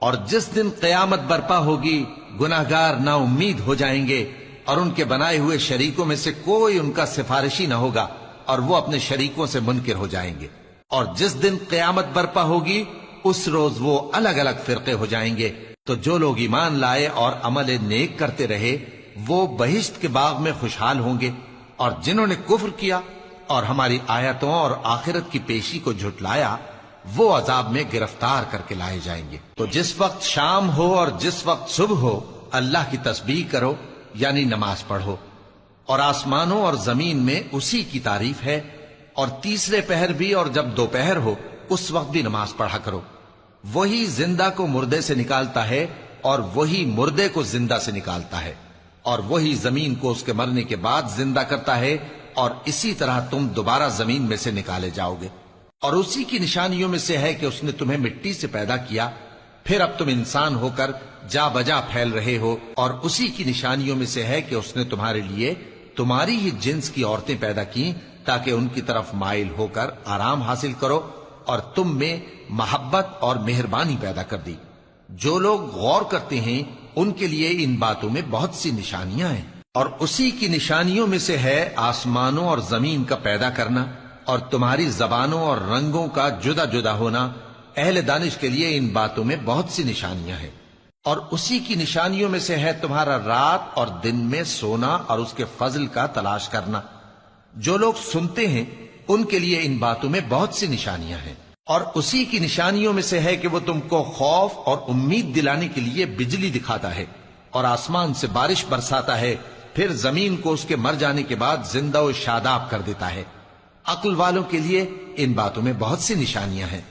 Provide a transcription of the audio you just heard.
اور جس دن قیامت برپا ہوگی گناہگار نا امید ہو جائیں گے اور ان کے بنائے ہوئے شریکوں میں سے کوئی ان کا سفارشی نہ ہوگا اور وہ اپنے شریکوں سے منکر ہو جائیں گے. اور جس دن قیامت برپا ہوگی اس روز وہ الگ الگ فرقے ہو جائیں گے. تو جو لوگ ایمان لائے اور عمل نیک کرتے رہے وہ بہشت کے باغ میں خوشحال ہوں گے، اور جنہوں نے کفر کیا اور ہماری آیتوں اور آخرت کی پیشی کو جھٹلایا وہ عذاب میں گرفتار کر کے لائے جائیں گے. تو جس وقت شام ہو اور جس وقت صبح ہو اللہ کی تسبیح کرو، یعنی نماز پڑھو. اور آسمانوں اور زمین میں اسی کی تعریف ہے، اور تیسرے پہر بھی اور جب دوپہر ہو اس وقت بھی نماز پڑھا کرو. وہی زندہ کو مردے سے نکالتا ہے اور وہی مردے کو زندہ سے نکالتا ہے، اور وہی زمین کو اس کے مرنے کے بعد زندہ کرتا ہے، اور اسی طرح تم دوبارہ زمین میں سے نکالے جاؤ گے. اور اسی کی نشانیوں میں سے ہے کہ اس نے تمہیں مٹی سے پیدا کیا، پھر اب تم انسان ہو کر جا بجا پھیل رہے ہو. اور اسی کی نشانیوں میں سے ہے کہ اس نے تمہارے لیے تمہاری ہی جنس کی عورتیں پیدا کی تاکہ ان کی طرف مائل ہو کر آرام حاصل کرو، اور تم میں محبت اور مہربانی پیدا کر دی. جو لوگ غور کرتے ہیں ان کے لیے ان باتوں میں بہت سی نشانیاں ہیں. اور اسی کی نشانیوں میں سے ہے آسمانوں اور زمین کا پیدا کرنا اور تمہاری زبانوں اور رنگوں کا جدا جدا ہونا. اہل دانش کے لیے ان باتوں میں بہت سی نشانیاں ہیں. اور اسی کی نشانیوں میں سے ہے تمہارا رات اور دن میں سونا اور اس کے فضل کا تلاش کرنا. جو لوگ سنتے ہیں ان کے لیے ان باتوں میں بہت سی نشانیاں ہیں. اور اسی کی نشانیوں میں سے ہے کہ وہ تم کو خوف اور امید دلانے کے لیے بجلی دکھاتا ہے اور آسمان سے بارش برساتا ہے، پھر زمین کو اس کے مر جانے کے بعد زندہ و شاداب کر دیتا ہے. عقل والوں کے لیے ان باتوں میں بہت سی نشانیاں ہیں.